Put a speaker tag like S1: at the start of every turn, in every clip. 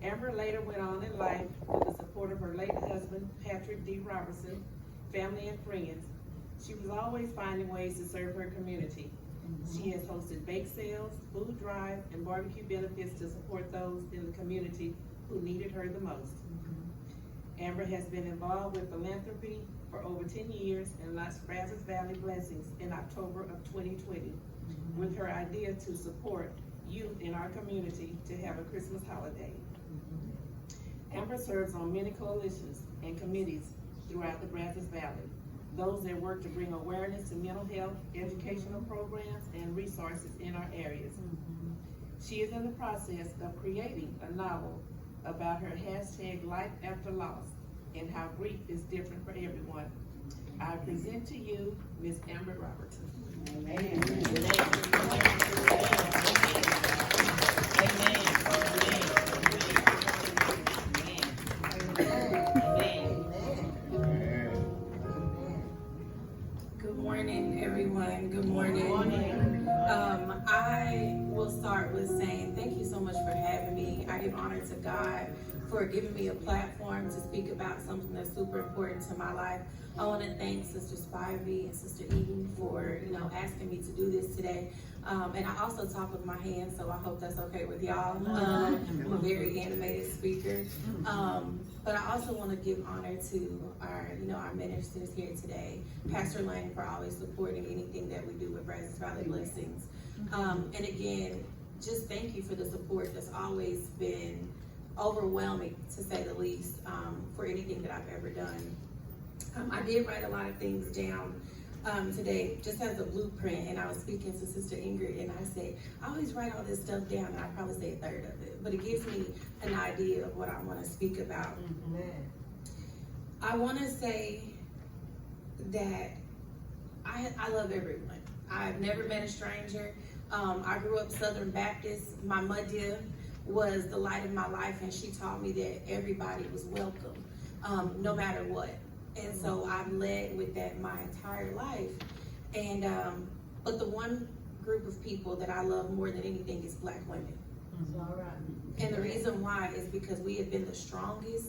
S1: Amber later went on in life with the support of her late husband, Patrick D. Robertson, family and friends. She was always finding ways to serve her community. She has hosted bake sales, food drives, and barbecue benefits to support those in the community who needed her the most. Amber has been involved with philanthropy for over 10 years and launched Brazos Valley Blessings in October of 2020 with her idea to support youth in our community to have a Christmas holiday. Amber serves on many coalitions and committees throughout the Brazos Valley, those that work to bring awareness to mental health, educational programs, and resources in our areas. She is in the process of creating a novel about her hashtag life after loss and how grief is different for everyone. I present to you Ms. Amber Robertson.
S2: Amen.
S3: Good morning, everyone. Good morning. I will start with saying thank you so much for having me. I give honor to God for giving me a platform to speak about something that's super important to my life. I want to thank Sister Spivey and Sister Eden for asking me to do this today. And I also talk with my hands, so I hope that's okay with y'all. I'm a very animated speaker. But I also want to give honor to our ministers here today. Pastor Lane for always supporting anything that we do with Brazos Valley Blessings. And again, just thank you for the support that's always been overwhelming, to say the least, for anything that I've ever done. I did write a lot of things down today, just as a blueprint, and I was speaking to Sister Ingrid, and I said, I always write all this stuff down, and I probably say a third of it, but it gives me an idea of what I want to speak about. I want to say that I love everyone. I've never met a stranger. I grew up Southern Baptist. My mother was the light of my life, and she taught me that everybody was welcome, no matter what. And so I've led with that my entire life. And but the one group of people that I love more than anything is Black women.
S2: All right.
S3: And the reason why is because we have been the strongest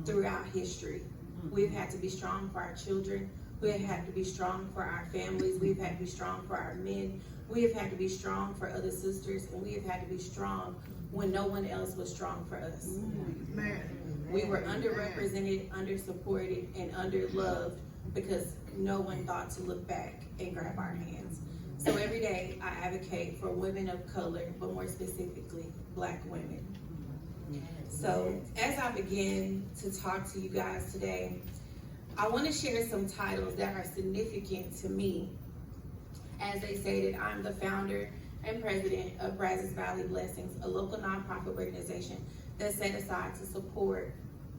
S3: throughout history. We've had to be strong for our children. We have had to be strong for our families. We've had to be strong for our men. We have had to be strong for other sisters. And we have had to be strong when no one else was strong for us. We were underrepresented, undersupported, and underloved because no one thought to look back and grab our hands. So every day I advocate for women of color, but more specifically, Black women. So as I begin to talk to you guys today, I want to share some titles that are significant to me. As they stated, I'm the founder and president of Brazos Valley Blessings, a local nonprofit organization that's set aside to support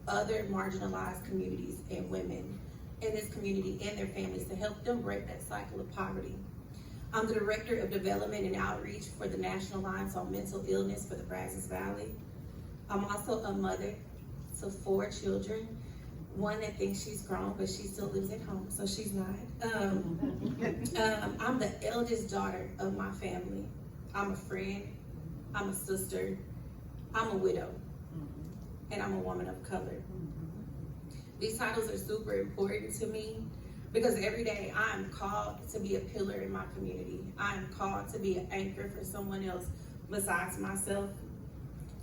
S3: other marginalized communities and women in this community and their families to help them break that cycle of poverty. I'm the director of development and outreach for the National Alliance on Mental Illness for the Brazos Valley. I'm also a mother to 4 children. One that thinks she's grown, but she still lives at home, so she's not. I'm the eldest daughter of my family. I'm a friend, I'm a sister, I'm a widow, and I'm a woman of color. These titles are super important to me because every day I'm called to be a pillar in my community. I'm called to be an anchor for someone else besides myself.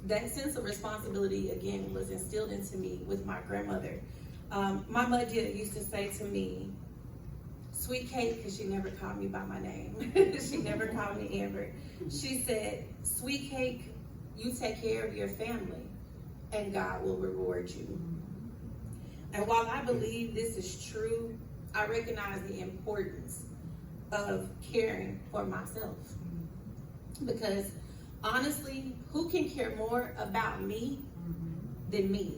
S3: That sense of responsibility, again, was instilled into me with my grandmother. My mother used to say to me, Sweet Cake, because she never called me by my name. She never called me Amber. She said, Sweet Cake, you take care of your family and God will reward you. And while I believe this is true, I recognize the importance of caring for myself. Because honestly, who can care more about me than me?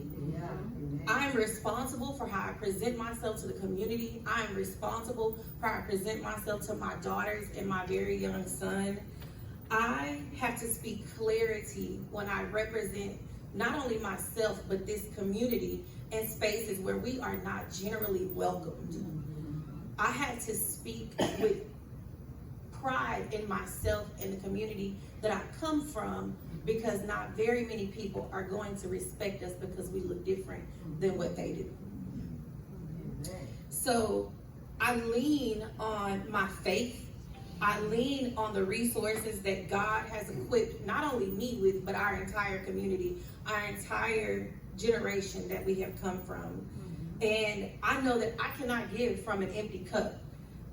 S3: I am responsible for how I present myself to the community. I am responsible for how I present myself to my daughters and my very young son. I have to speak clarity when I represent not only myself, but this community in spaces where we are not generally welcomed. I had to speak with pride in myself and the community that I come from, because not very many people are going to respect us because we look different than what they do. So I lean on my faith. I lean on the resources that God has equipped not only me with, but our entire community, our entire generation that we have come from. And I know that I cannot give from an empty cup.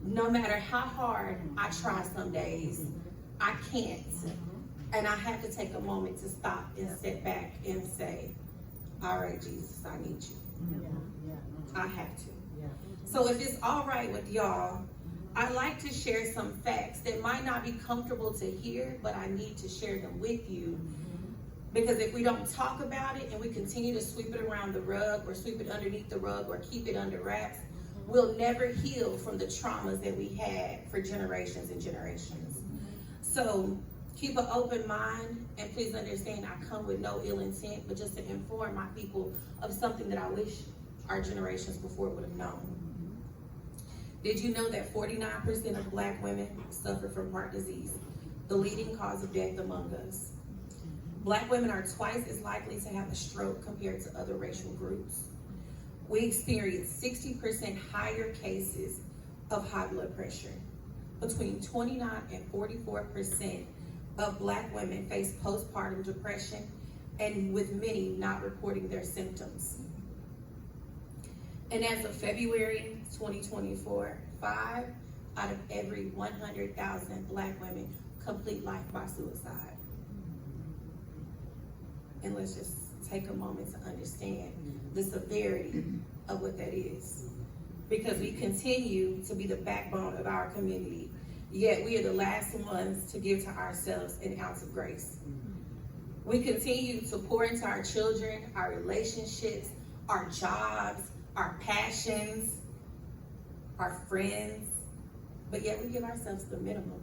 S3: No matter how hard I try some days, I can't. And I have to take a moment to stop and step back and say, all right, Jesus, I need you. I have to. So if it's all right with y'all, I'd like to share some facts that might not be comfortable to hear, but I need to share them with you. Because if we don't talk about it and we continue to sweep it around the rug or sweep it underneath the rug or keep it under wraps, we'll never heal from the traumas that we had for generations and generations. So keep an open mind, and please understand I come with no ill intent, but just to inform my people of something that I wish our generations before would have known. Did you know that 49% of Black women suffer from heart disease, the leading cause of death among us? Black women are twice as likely to have a stroke compared to other racial groups. We experience 60% higher cases of high blood pressure. Between 29 and 44% of Black women face postpartum depression, and with many not reporting their symptoms. And as of February 2024, 5 out of every 100,000 Black women complete life by suicide. And let's just take a moment to understand the severity of what that is. Because we continue to be the backbone of our community, yet we are the last ones to give to ourselves an ounce of grace. We continue to pour into our children, our relationships, our jobs, our passions, our friends, but yet we give ourselves the minimum,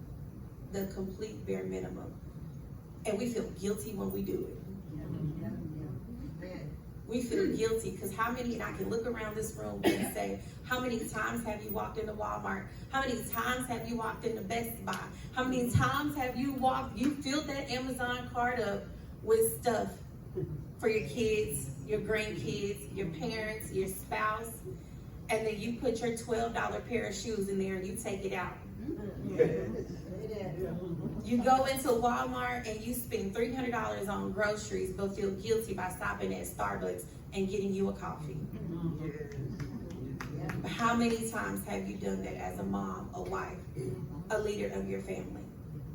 S3: the complete bare minimum. And we feel guilty when we do it. We feel guilty because how many, and I can look around this room and say, how many times have you walked into Walmart? How many times have you walked into Best Buy? How many times have you filled that Amazon cart up with stuff for your kids, your grandkids, your parents, your spouse, and then you put your $12 pair of shoes in there and you take it out. You go into Walmart and you spend $300 on groceries, but feel guilty by stopping at Starbucks and getting you a coffee. But how many times have you done that as a mom, a wife, a leader of your family?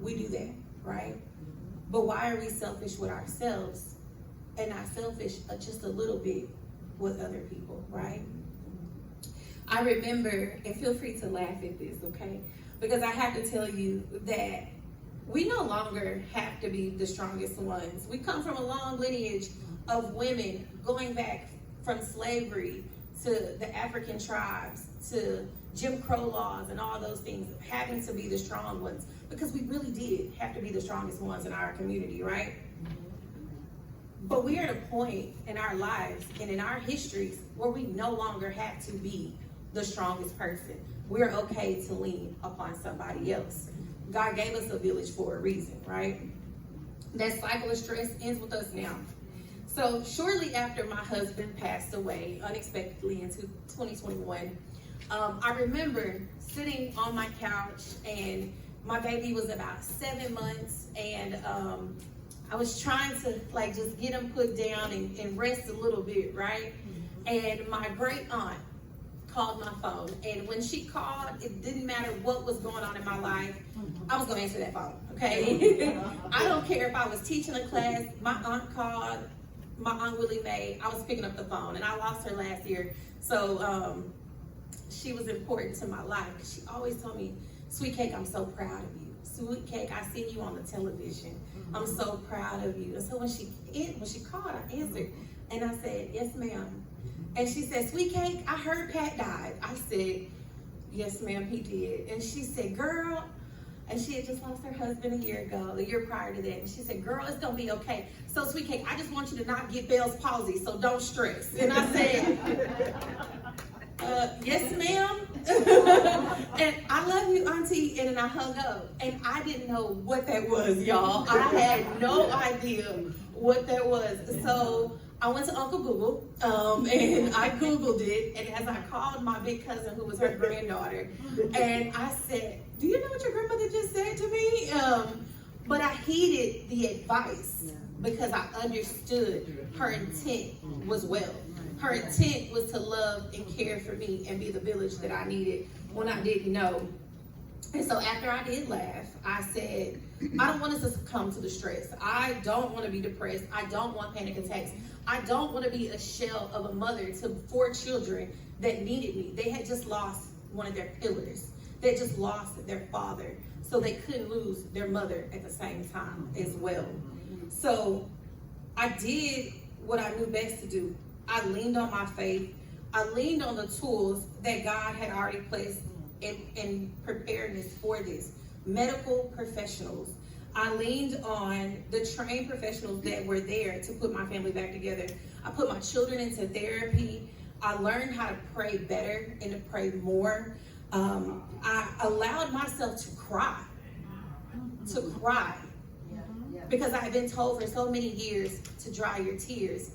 S3: We do that, right? But why are we selfish with ourselves and not selfish just a little bit with other people, right? I remember, and feel free to laugh at this, okay? Because I have to tell you that we no longer have to be the strongest ones. We come from a long lineage of women going back from slavery to the African tribes, to Jim Crow laws and all those things, having to be the strong ones, because we really did have to be the strongest ones in our community, right? But we are at a point in our lives and in our histories where we no longer have to be the strongest person. We're okay to lean upon somebody else. God gave us a village for a reason, right? That cycle of stress ends with us now. So shortly after my husband passed away unexpectedly in 2021, I remember sitting on my couch and my baby was about 7 months, and I was trying to just get him put down and rest a little bit, right? And my great aunt called my phone, and when she called, it didn't matter what was going on in my life, I was going to answer that phone, okay? I don't care if I was teaching a class, my aunt called, my Aunt Willie Mae, I was picking up the phone, and I lost her last year, so she was important to my life. She always told me, "Sweet Cake, I'm so proud of you. Sweet Cake, I seen you on the television. I'm so proud of you." And so when she called, I answered, and I said, "Yes, ma'am." And she said, "Sweet Cake, I heard Pat died." I said, "Yes, ma'am, he did." And she said, "Girl," and she had just lost her husband a year prior to that. And she said, "Girl, it's gonna be okay. So, Sweet Cake, I just want you to not get Bell's palsy, so don't stress." And I said, "Yes, ma'am." And I love you, Auntie, and then I hung up. And I didn't know what that was, y'all. I had no idea what that was. So I went to Uncle Google, and I Googled it, and as I called my big cousin, who was her granddaughter, and I said, do you know what your grandmother just said to me? But I heeded the advice because I understood her intent was well. Her intent was to love and care for me and be the village that I needed when I didn't know. And so after I did laugh, I said, I don't want us to succumb to the stress. I don't want to be depressed. I don't want panic attacks. I don't want to be a shell of a mother to 4 children that needed me. They had just lost one of their pillars. They just lost their father. So they couldn't lose their mother at the same time as well. So I did what I knew best to do. I leaned on my faith. I leaned on the tools that God had already placed in preparedness for this. Medical professionals. I leaned on the trained professionals that were there to put my family back together. I put my children into therapy. I learned how to pray better and to pray more. I allowed myself to cry. Because I had been told for so many years to dry your tears.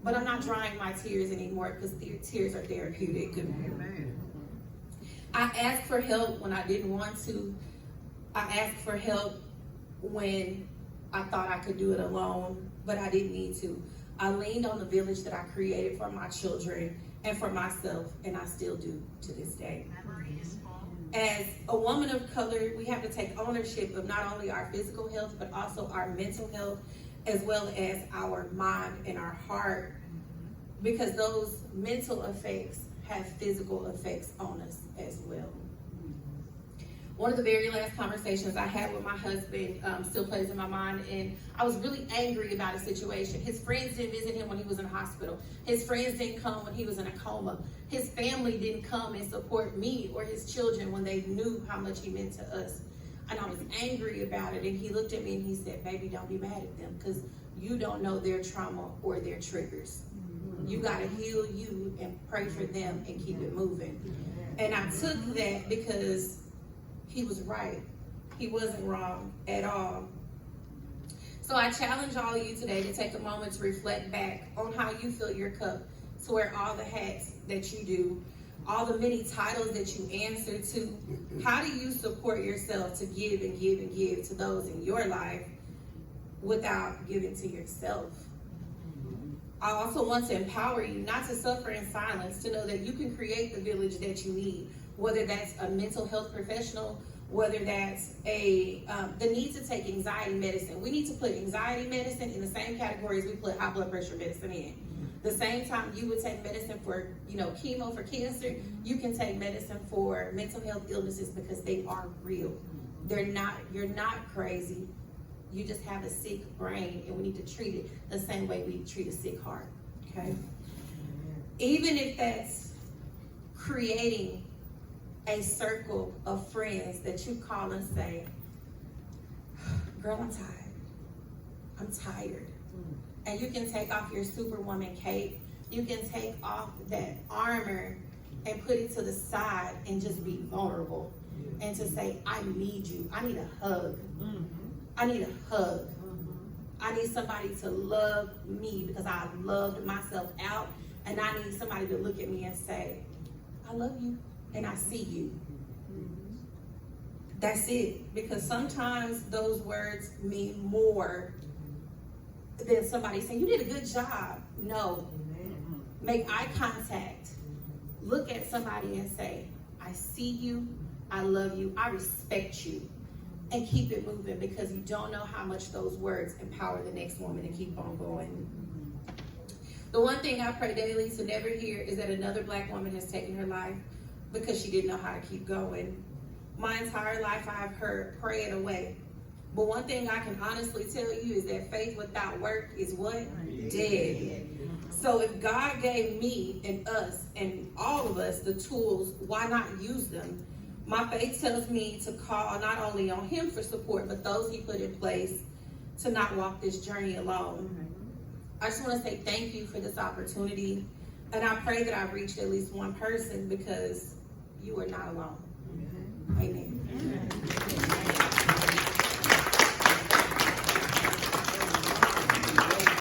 S3: But I'm not drying my tears anymore because tears are therapeutic. I asked for help when I didn't want to. I asked for help when I thought I could do it alone, but I didn't need to. I leaned on the village that I created for my children and for myself, and I still do to this day. As a woman of color, we have to take ownership of not only our physical health, but also our mental health, as well as our mind and our heart, because those mental effects have physical effects on us as well. One of the very last conversations I had with my husband still plays in my mind, and I was really angry about a situation. His friends didn't visit him when he was in the hospital. His friends didn't come when he was in a coma. His family didn't come and support me or his children when they knew how much he meant to us. And I was angry about it, and he looked at me and he said, baby, don't be mad at them, because you don't know their trauma or their triggers. You got to heal you and pray for them and keep it moving. And I took that because he was right. He wasn't wrong at all. So I challenge all of you today to take a moment to reflect back on how you fill your cup, to wear all the hats that you do, all the many titles that you answer to. How do you support yourself to give and give and give to those in your life without giving to yourself? I also want to empower you not to suffer in silence, to know that you can create the village that you need, whether that's a mental health professional, whether that's the need to take anxiety medicine. We need to put anxiety medicine in the same category as we put high blood pressure medicine in. The same time you would take medicine for, chemo for cancer, you can take medicine for mental health illnesses because they are real. You're not crazy. You just have a sick brain, and we need to treat it the same way we treat a sick heart, okay? Even if that's creating a circle of friends that you call and say, girl, I'm tired. I'm tired. And you can take off your superwoman cape. You can take off that armor and put it to the side and just be vulnerable. And to say, I need you. I need a hug. I need a hug. I need somebody to love me because I loved myself out. And I need somebody to look at me and say, I love you and I see you. That's it. Because sometimes those words mean more than somebody saying, you did a good job. No. Make eye contact. Look at somebody and say, I see you. I love you. I respect you. And keep it moving, because you don't know how much those words empower the next woman to keep on going. The one thing I pray daily to never hear is that another Black woman has taken her life because she didn't know how to keep going. My entire life I've heard, pray it away. But one thing I can honestly tell you is that faith without work is what? Dead. So if God gave me and us and all of us the tools, why not use them? My faith tells me to call not only on Him for support, but those He put in place to not walk this journey alone. I just want to say thank you for this opportunity. And I pray that I've reached at least one person, because you are not alone. Amen.